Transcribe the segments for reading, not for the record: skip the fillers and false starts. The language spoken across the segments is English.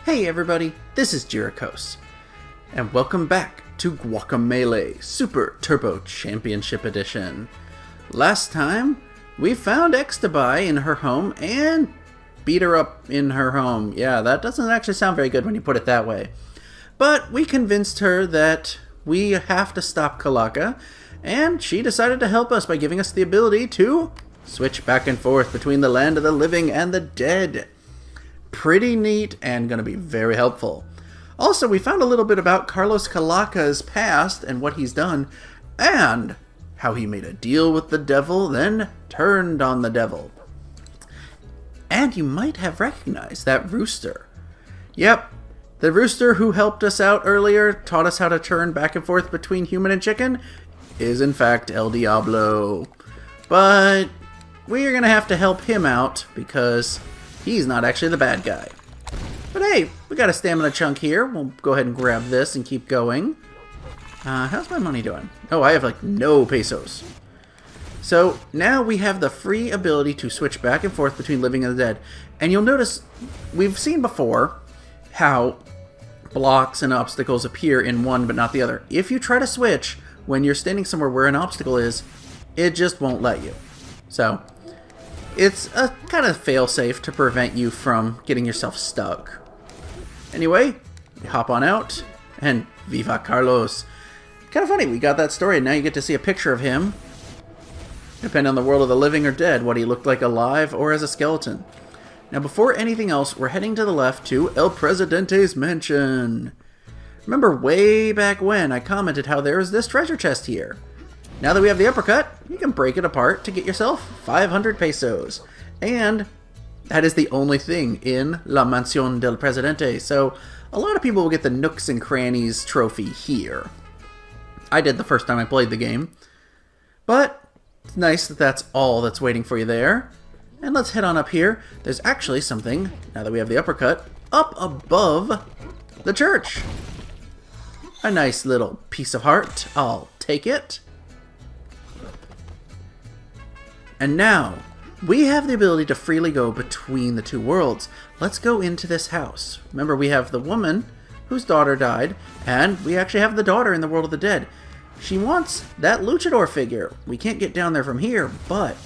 Hey everybody, this is Jirikos, and welcome back to Guacamelee Super Turbo Championship Edition. Last time, we found Extabai in her home and beat her up in her home. Yeah, that doesn't actually sound very good when you put it that way. But we convinced her that we have to stop Kalaka, and she decided to help us by giving us the ability to switch back and forth between the land of the living and the dead. Pretty neat and going to be very helpful. Also, we found a little bit about Carlos Kalaka's past and what he's done, and how he made a deal with the devil, then turned on the devil. And you might have recognized that rooster. Yep, the rooster who helped us out earlier, taught us how to turn back and forth between human and chicken, is in fact El Diablo. But we're going to have to help him out because he's not actually the bad guy. But hey, we got a stamina chunk here. We'll go ahead and grab this and keep going. How's my money doing? Oh, I have like no pesos. So now we have the free ability to switch back and forth between living and the dead. And you'll notice we've seen before how blocks and obstacles appear in one but not the other. If you try to switch when you're standing somewhere where an obstacle is, it just won't let you. So it's a kind of fail-safe to prevent you from getting yourself stuck. Anyway, we hop on out, and Viva Carlos. Kind of funny, we got that story, and now you get to see a picture of him. Depending on the world of the living or dead, what he looked like alive or as a skeleton. Now before anything else, we're heading to the left to El Presidente's mansion. Remember way back when I commented how there is this treasure chest here. Now that we have the uppercut, you can break it apart to get yourself 500 pesos. And that is the only thing in La Mansión del Presidente. So a lot of people will get the Nooks and Crannies trophy here. I did the first time I played the game. But it's nice that that's all that's waiting for you there. And let's head on up here. There's actually something, now that we have the uppercut, up above the church. A nice little piece of heart. I'll take it. And now, we have the ability to freely go between the two worlds. Let's go into this house. Remember, we have the woman whose daughter died, and we actually have the daughter in the world of the dead. She wants that luchador figure. We can't get down there from here, but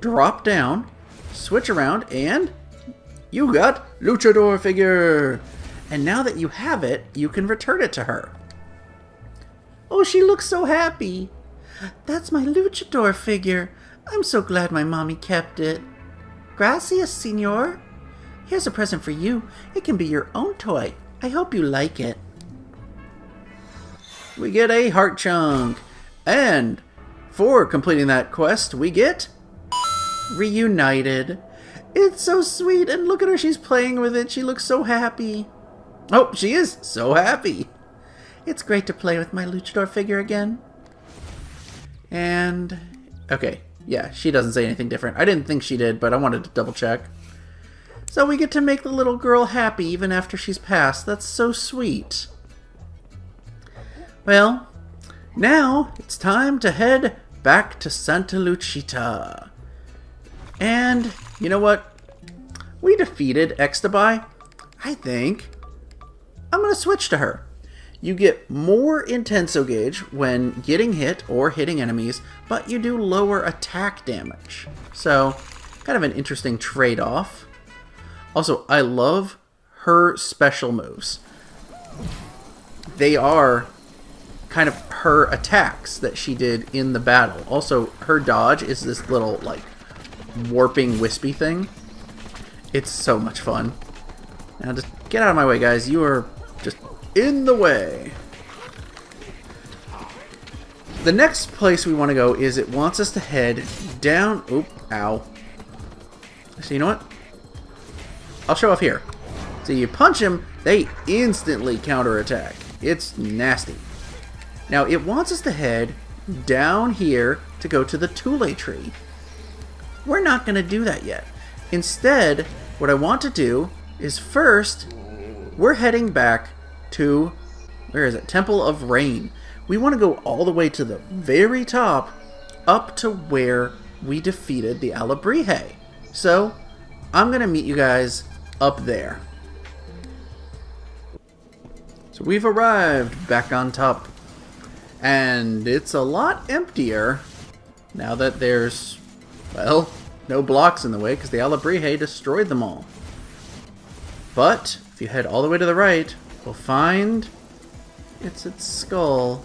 drop down, switch around, and you got luchador figure. And now that you have it, you can return it to her. Oh, she looks so happy. That's my luchador figure. I'm so glad my mommy kept it. Gracias, senor. Here's a present for you. It can be your own toy. I hope you like it. We get a heart chunk. And for completing that quest, we get Reunited. It's so sweet, and look at her. She's playing with it. She looks so happy. Oh, she is so happy. It's great to play with my luchador figure again. And okay. Yeah, she doesn't say anything different. I didn't think she did, but I wanted to double check. So we get to make the little girl happy even after she's passed. That's so sweet. Well, now it's time to head back to Santa Lucita. And you know what? We defeated Extabai. I think I'm going to switch to her. You get more intenso gauge when getting hit or hitting enemies, but you do lower attack damage. So, kind of an interesting trade-off. Also, I love her special moves. They are kind of her attacks that she did in the battle. Also, her dodge is this little, like, warping wispy thing. It's so much fun. Now, just get out of my way, guys. You are just in the way. The next place we want to go is it wants us to head down. Oop, ow. So you know what? I'll show off here. So you punch them, they instantly counterattack. It's nasty. Now it wants us to head down here to go to the Tule tree. We're not going to do that yet. Instead, what I want to do is first, we're heading back to, where is it? Temple of Rain. We want to go all the way to the very top, up to where we defeated the Alabrije. So, I'm going to meet you guys up there. So we've arrived back on top. And it's a lot emptier now that there's, well, no blocks in the way because the Alebrije destroyed them all. But if you head all the way to the right, we'll find it's its skull.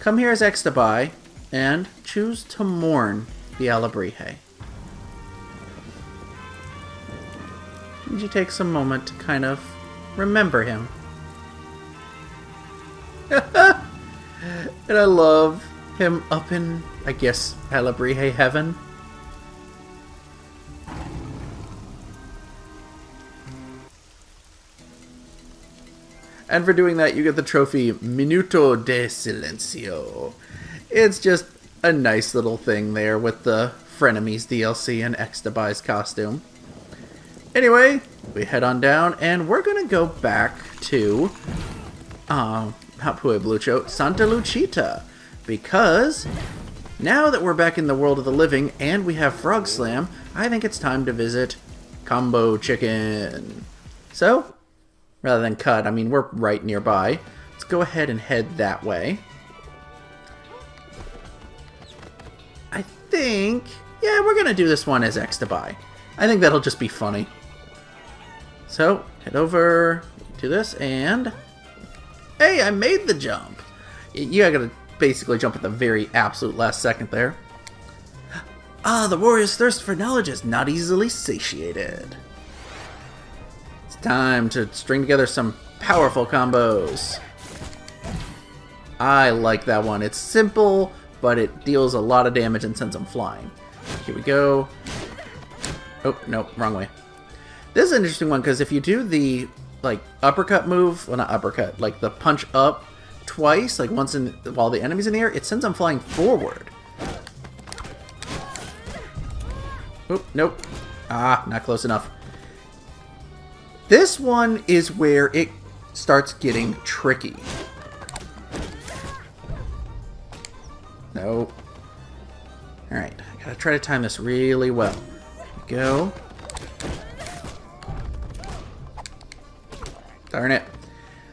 Come here as Extabai and choose to mourn the Alebrije. And you take some moment to kind of remember him. And I love him up in, I guess, Alebrije heaven. And for doing that, you get the trophy Minuto de Silencio. It's just a nice little thing there with the Frenemies DLC and Extabai's costume. Anyway, we head on down, and we're going to go back to, not Pueblucho, Santa Lucita. Because now that we're back in the world of the living and we have Frog Slam, I think it's time to visit Combo Chicken. So, rather than cut, I mean, we're right nearby. Let's go ahead and head that way. I think, yeah, we're going to do this one as Extabai. I think that'll just be funny. So, head over to this and... Hey, I made the jump! You gotta basically jump at the very absolute last second there. Ah, the warrior's thirst for knowledge is not easily satiated. It's time to string together some powerful combos. I like that one. It's simple, but it deals a lot of damage and sends them flying. Here we go. Oh, no, wrong way. This is an interesting one, because if you do the, like, uppercut move, well, not uppercut, like the punch up twice, like once in while the enemy's in the air, it sends them flying forward. Oop, nope. Ah, not close enough. This one is where it starts getting tricky. Nope. Alright, I gotta try to time this really well. Go. Darn it.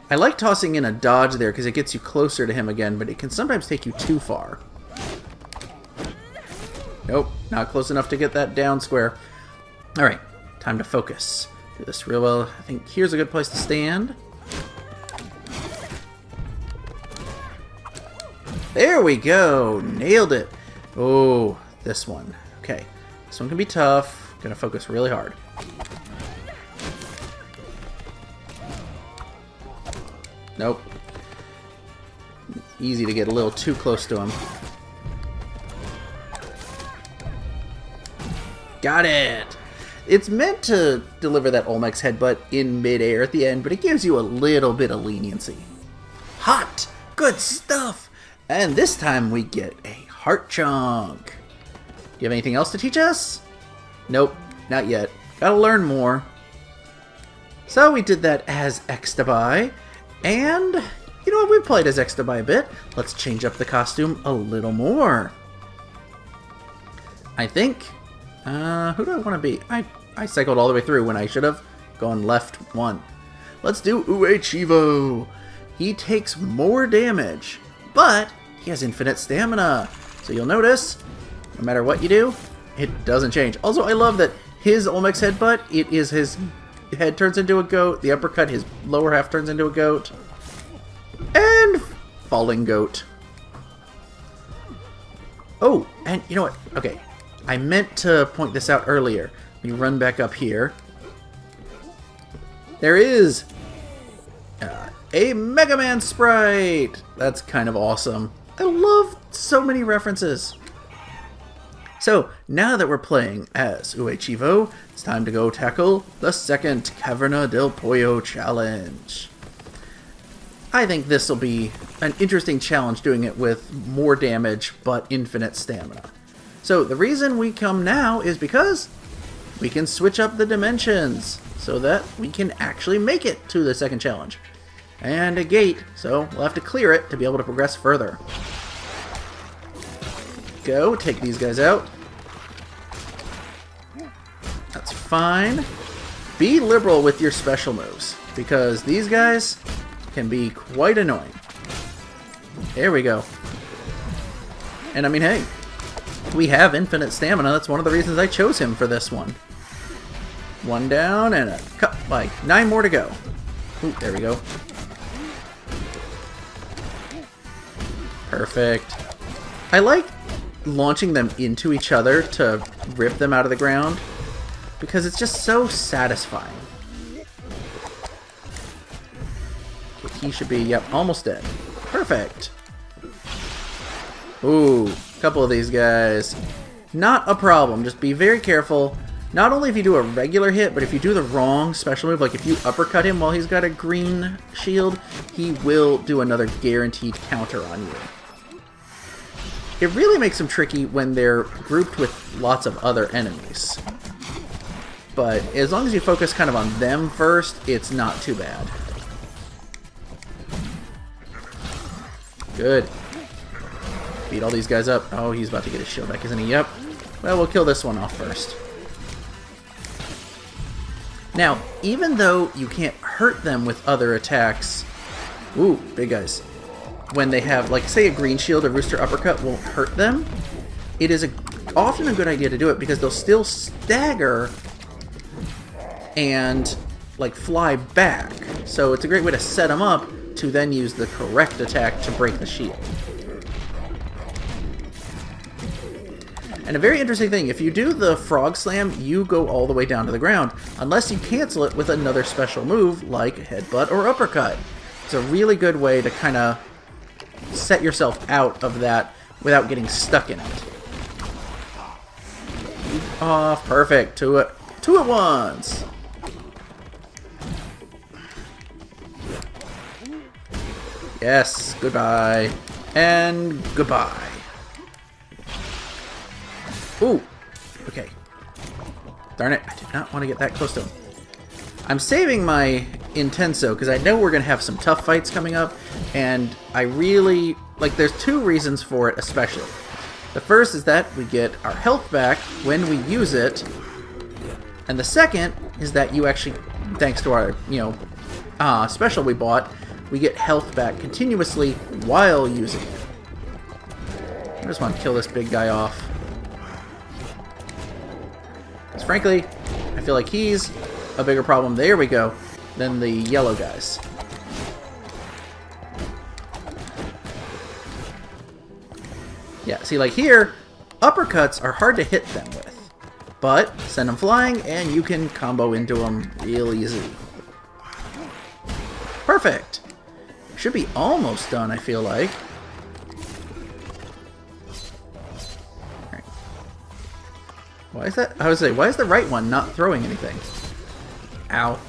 I like tossing in a dodge there because it gets you closer to him again, but it can sometimes take you too far. Nope, not close enough to get that down square. Alright, time to focus. Do this real well. I think here's a good place to stand. There we go! Nailed it! Oh, this one. Okay, this one can be tough. Gonna focus really hard. Nope. Easy to get a little too close to him. Got it! It's meant to deliver that Olmecs headbutt in midair at the end, but it gives you a little bit of leniency. Hot! Good stuff! And this time we get a heart chunk. Do you have anything else to teach us? Nope, not yet. Gotta learn more. So we did that as Extabai. And, you know what, we've played as Extabai a bit. Let's change up the costume a little more. I think, who do I want to be? I cycled all the way through when I should have gone left one. Let's do Uechivo. He takes more damage, but he has infinite stamina. So you'll notice, no matter what you do, it doesn't change. Also, I love that his Olmec's headbutt, it is his head turns into a goat, the uppercut, his lower half turns into a goat, and falling goat. Oh, and you know what? Okay, I meant to point this out earlier. Let me run back up here. There is a Mega Man sprite! That's kind of awesome. I love so many references. So, now that we're playing as Uechivo, it's time to go tackle the second Caverna del Pollo challenge. I think this will be an interesting challenge doing it with more damage but infinite stamina. So, the reason we come now is because we can switch up the dimensions so that we can actually make it to the second challenge. And a gate, so we'll have to clear it to be able to progress further. Go, take these guys out. That's fine. Be liberal with your special moves, because these guys, can be quite annoying. There we go. And I mean, hey, we have infinite stamina. That's one of the reasons I chose him for this one. One down and a cut, like 9 more to go. Ooh, there we go. Perfect. I like launching them into each other to rip them out of the ground because it's just so satisfying. Okay, he should be, yep, almost dead. Perfect. Ooh, a couple of these guys. Not a problem. Just be very careful. Not only if you do a regular hit, but if you do the wrong special move, like if you uppercut him while he's got a green shield, he will do another guaranteed counter on you. It really makes them tricky when they're grouped with lots of other enemies. But as long as you focus kind of on them first, it's not too bad. Good. Beat all these guys up. Oh, he's about to get his shield back, isn't he? Yep. Well, we'll kill this one off first. Now, even though you can't hurt them with other attacks... Ooh, big guys. When they have, like, say a green shield, a rooster uppercut won't hurt them, it is often a good idea to do it because they'll still stagger and, like, fly back. So it's a great way to set them up to then use the correct attack to break the shield. And a very interesting thing, if you do the frog slam, you go all the way down to the ground, unless you cancel it with another special move like headbutt or uppercut. It's a really good way to kind of set yourself out of that without getting stuck in it. Off, perfect. Two at once. Yes, goodbye. And goodbye. Ooh, okay. Darn it, I did not want to get that close to him. I'm saving my Intenso because I know we're going to have some tough fights coming up, and I really, like, there's 2 reasons for it especially. The first is that we get our health back when we use it, and the second is that you actually, thanks to our, special we bought, we get health back continuously while using it. I just want to kill this big guy off. Because frankly, I feel like he's a bigger problem, there we go, than the yellow guys. Yeah, see, like here, uppercuts are hard to hit them with. But send them flying and you can combo into them real easy. Perfect! Should be almost done, I feel like. Right. Why is that? I would say, why is the right one not throwing anything? Ow.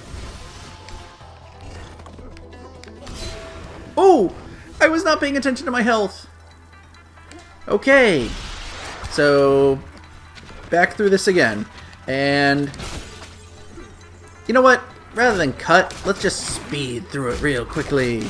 Oh! I was not paying attention to my health. Okay. So, back through this again. And, you know what? Rather than cut, let's just speed through it real quickly.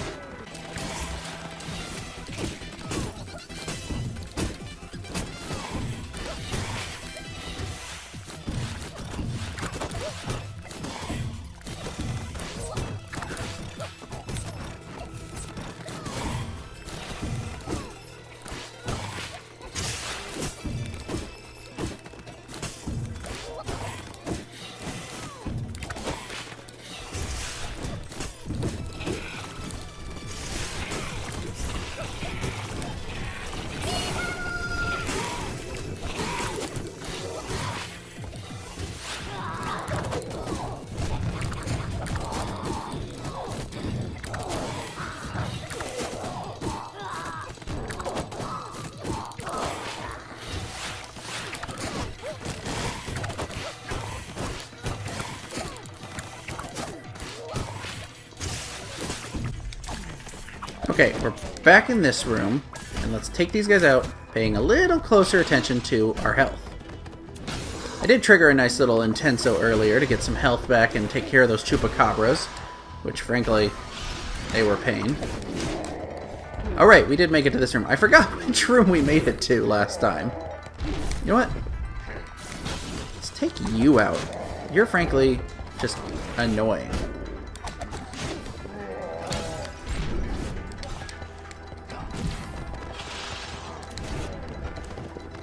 Okay, we're back in this room, and let's take these guys out, paying a little closer attention to our health. I did trigger a nice little Intenso earlier to get some health back and take care of those chupacabras, which frankly, they were pain. Alright, we did make it to this room. I forgot which room we made it to last time. You know what? Let's take you out. You're frankly just annoying.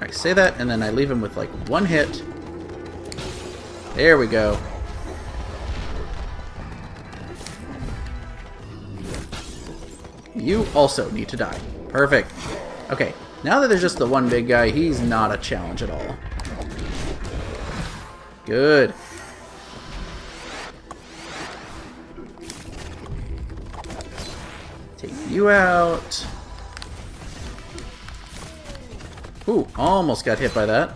I say that, and then I leave him with like one hit. There we go. You also need to die. Perfect. Okay, now that there's just the one big guy, he's not a challenge at all. Good. Take you out. Ooh, almost got hit by that.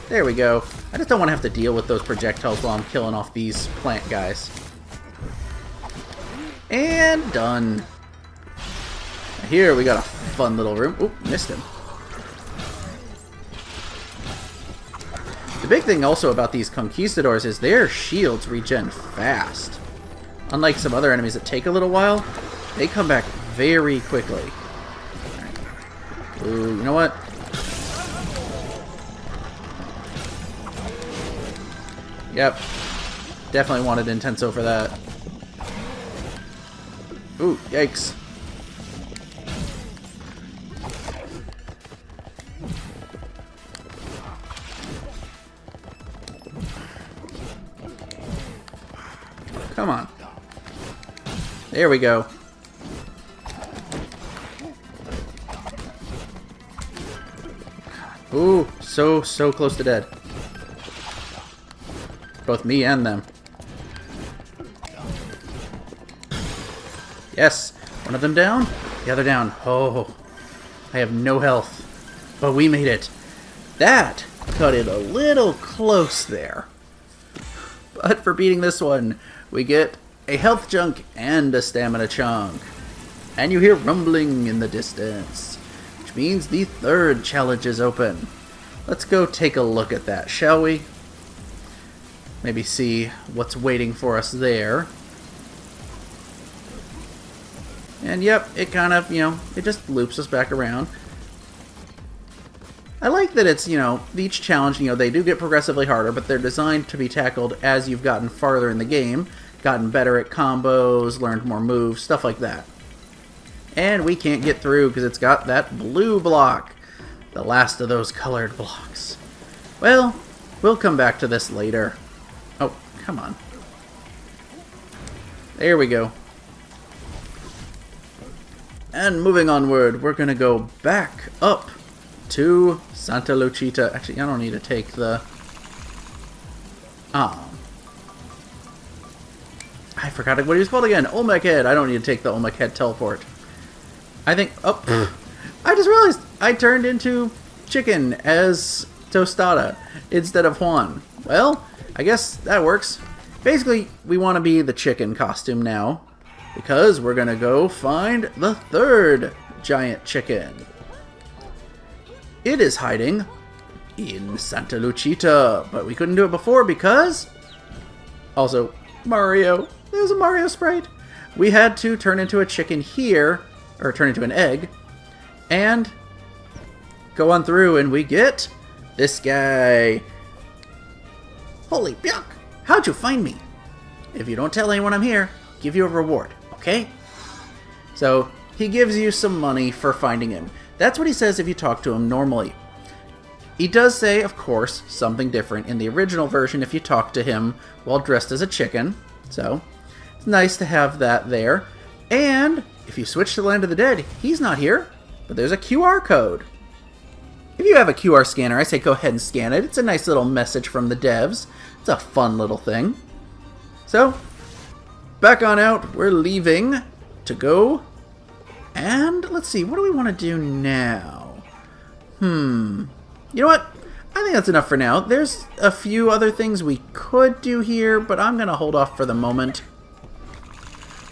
There we go. I just don't want to have to deal with those projectiles while I'm killing off these plant guys. And done. Here we got a fun little room. Oop, missed him. The big thing also about these conquistadors is their shields regen fast. Unlike some other enemies that take a little while, they come back very quickly. Right. Ooh, you know what? Yep. Definitely wanted Intenso for that. Ooh, yikes. Come on. There we go. Ooh, so close to dead. Both me and them. Yes, one of them down, the other down. Oh, I have no health, but we made it. That cut it a little close there. But for beating this one, we get a health chunk and a stamina chunk. And you hear rumbling in the distance, which means the third challenge is open. Let's go take a look at that, shall we? Maybe see what's waiting for us there. And yep, it kind of, it just loops us back around. I like that it's, each challenge, they do get progressively harder, but they're designed to be tackled as you've gotten farther in the game, gotten better at combos, learned more moves, stuff like that. And we can't get through because it's got that blue block, the last of those colored blocks. Well, we'll come back to this later. Oh, come on. There we go. And moving onward, we're going to go back up to Santa Lucita. Actually, I don't need to take the... I forgot what he was called again. Olmec Head. I don't need to take the Olmec Head teleport. I think... Oh, I just realized I turned into chicken as Tostada instead of Juan. Well, I guess that works. Basically, we want to be the chicken costume now, because we're going to go find the third giant chicken. It is hiding in Santa Lucita, but we couldn't do it before because... Also, Mario. There's a Mario sprite. We had to turn into a chicken here, or turn into an egg, and go on through, and we get this guy. Holy yuck! How'd you find me? If you don't tell anyone I'm here, I'll give you a reward, okay? So, he gives you some money for finding him. That's what he says if you talk to him normally. He does say, of course, something different in the original version if you talk to him while dressed as a chicken. So, it's nice to have that there. And, if you switch to the Land of the Dead, he's not here, but there's a QR code. If you have a QR scanner, I say go ahead and scan it. It's a nice little message from the devs. It's a fun little thing. So, back on out, we're leaving to go. And, let's see, what do we want to do now? You know what? I think that's enough for now. There's a few other things we could do here, but I'm going to hold off for the moment.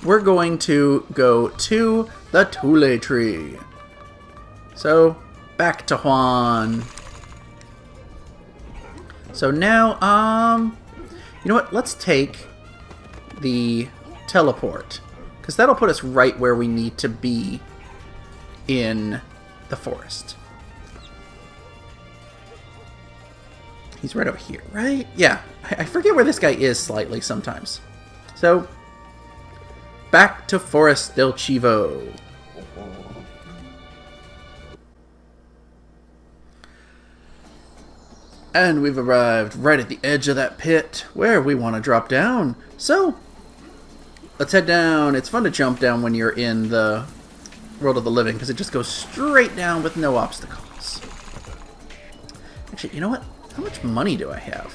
We're going to go to the Tule tree. So, back to Juan. So now, you know what? Let's take the teleport, because that'll put us right where we need to be in the forest. He's right over here, right? Yeah, I forget where this guy is slightly sometimes. So, back to Forest del Chivo. And we've arrived right at the edge of that pit where we want to drop down. So, let's head down. It's fun to jump down when you're in the world of the living because it just goes straight down with no obstacles. Actually, you know what? How much money do I have?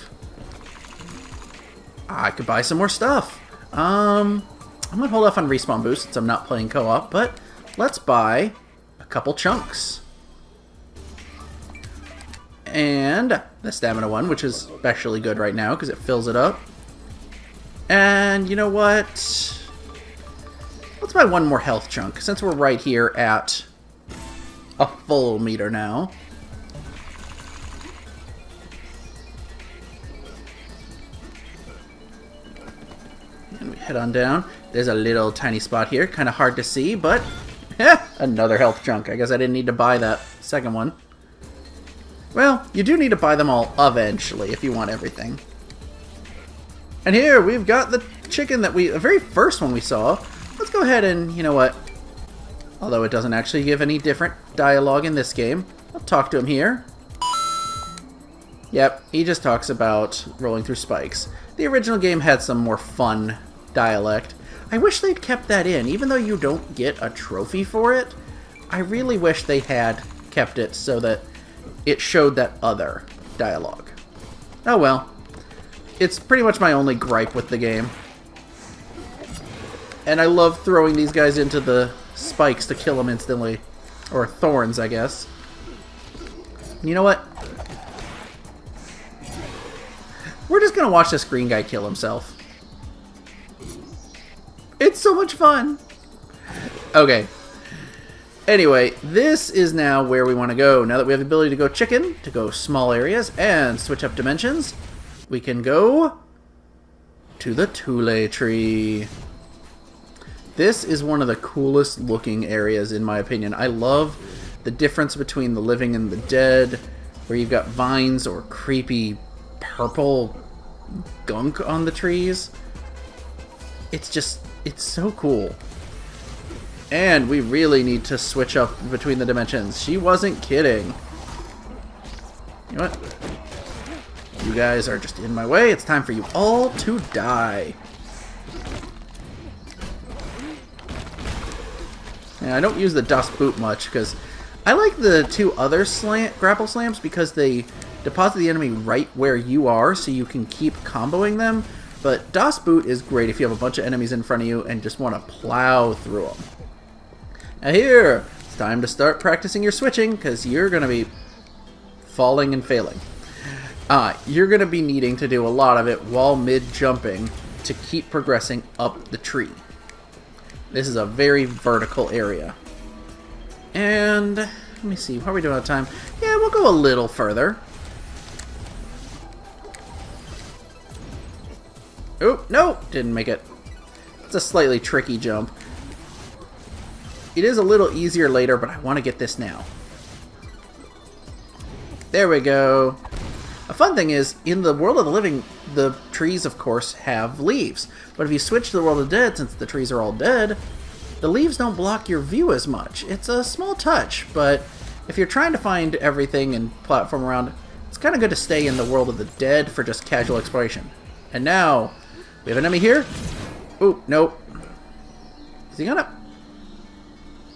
I could buy some more stuff. I'm going to hold off on respawn boost since I'm not playing co-op, but let's buy a couple chunks. And the stamina one, which is especially good right now because it fills it up. And you know what? Let's buy one more health chunk since we're right here at a full meter now. And we head on down. There's a little tiny spot here, kind of hard to see, but another health chunk. I guess I didn't need to buy that second one. Well, you do need to buy them all eventually if you want everything. And here we've got the chicken that the very first one we saw. Let's go ahead and, you know what? Although it doesn't actually give any different dialogue in this game, I'll talk to him here. Yep, he just talks about rolling through spikes. The original game had some more fun dialect. I wish they'd kept that in, even though you don't get a trophy for it. I really wish they had kept it so that it showed that other dialogue. Oh well. It's pretty much my only gripe with the game. And I love throwing these guys into the spikes to kill them instantly. Or thorns, I guess. You know what? We're just gonna watch this green guy kill himself. It's so much fun! Okay. Anyway, this is now where we want to go. Now that we have the ability to go chicken, to go small areas, and switch up dimensions, we can go to the Tule tree. This is one of the coolest looking areas in my opinion. I love the difference between the living and the dead, where you've got vines or creepy purple gunk on the trees. It's so cool. And we really need to switch up between the dimensions. She wasn't kidding. You know what? You guys are just in my way. It's time for you all to die. Yeah, I don't use the dust boot much because I like the two other grapple slams because they deposit the enemy right where you are so you can keep comboing them. But DOS boot is great if you have a bunch of enemies in front of you and just want to plow through them. Now here, it's time to start practicing your switching because you're going to be falling and failing. You're going to be needing to do a lot of it while mid-jumping to keep progressing up the tree. This is a very vertical area. And let me see, how are we doing on time? Yeah, we'll go a little further. Oh, no! Didn't make it. It's a slightly tricky jump. It is a little easier later, but I want to get this now. There we go. A fun thing is, in the world of the living, the trees, of course, have leaves. But if you switch to the world of the dead, since the trees are all dead, the leaves don't block your view as much. It's a small touch, but if you're trying to find everything and platform around, it's kind of good to stay in the world of the dead for just casual exploration. And now, we have an enemy here. Ooh, nope. Is he gonna?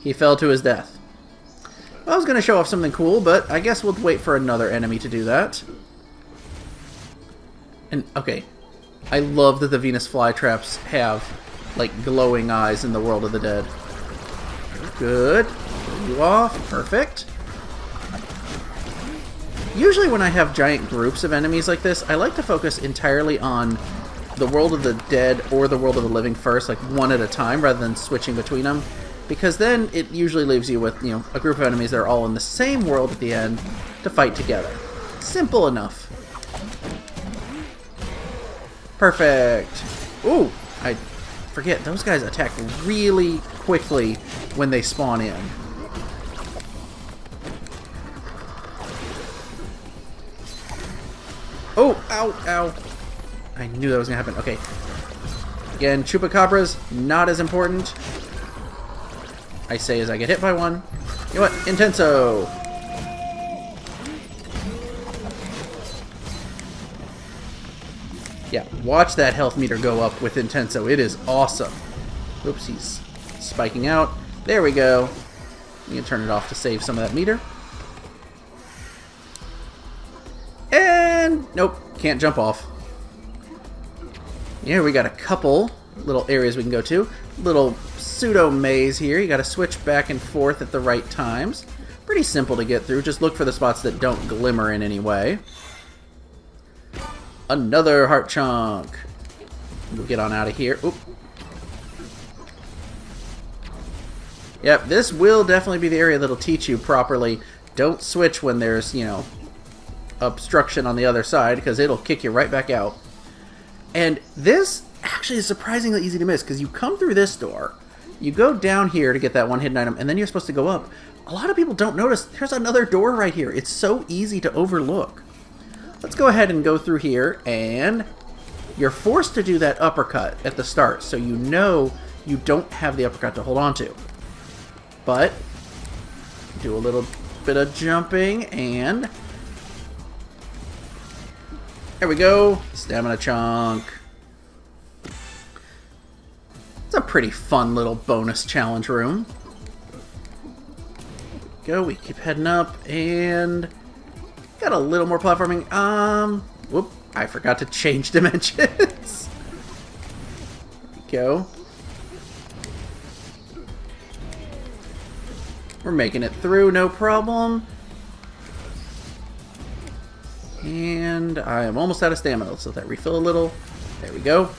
He fell to his death. Well, I was going to show off something cool, but I guess we'll wait for another enemy to do that. And, okay. I love that the Venus flytraps have, like, glowing eyes in the world of the dead. Good. Pull you off. Perfect. Usually when I have giant groups of enemies like this, I like to focus entirely on the world of the dead or the world of the living first, like one at a time, rather than switching between them. Because then it usually leaves you with, a group of enemies that are all in the same world at the end to fight together. Simple enough. Perfect. Ooh, I forget, those guys attack really quickly when they spawn in. Oh, ow, ow. I knew that was going to happen. Okay. Again, chupacabras, not as important. I say as I get hit by one. You know what? Intenso! Yeah, watch that health meter go up with Intenso. It is awesome. Oops, he's spiking out. There we go. You can turn it off to save some of that meter. And nope, can't jump off. Yeah, we got a couple little areas we can go to. Little pseudo maze here. You got to switch back and forth at the right times. Pretty simple to get through. Just look for the spots that don't glimmer in any way. Another heart chunk. We'll get on out of here. Oop. Yep, this will definitely be the area that'll teach you properly. Don't switch when there's, you know, obstruction on the other side, because it'll kick you right back out. And this actually is surprisingly easy to miss, because you come through this door, you go down here to get that one hidden item, and then you're supposed to go up. A lot of people don't notice there's another door right here. It's so easy to overlook. Let's go ahead and go through here, and you're forced to do that uppercut at the start, so you know you don't have the uppercut to hold on to. But do a little bit of jumping, and there we go. Stamina chunk. It's a pretty fun little bonus challenge room. Go, we keep heading up, and got a little more platforming. Whoop, I forgot to change dimensions. There we go. We're making it through, no problem. And I am almost out of stamina. Let's let that refill a little. There we go.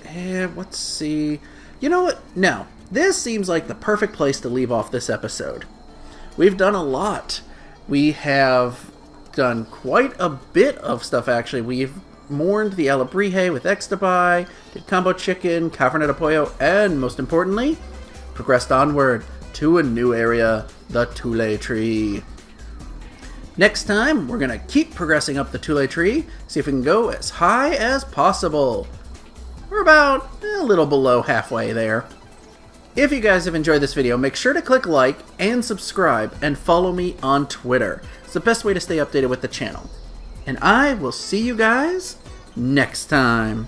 And let's see. You know what? No. This seems like the perfect place to leave off this episode. We've done a lot. We have done quite a bit of stuff, actually. We've mourned the Alebrije with Extabai, did Combo Chicken, Cabernet de Pollo, and most importantly, progressed onward to a new area, the Tule Tree. Next time, we're going to keep progressing up the Tule Tree, see if we can go as high as possible. We're about a little below halfway there. If you guys have enjoyed this video, make sure to click like and subscribe and follow me on Twitter. It's the best way to stay updated with the channel. And I will see you guys next time.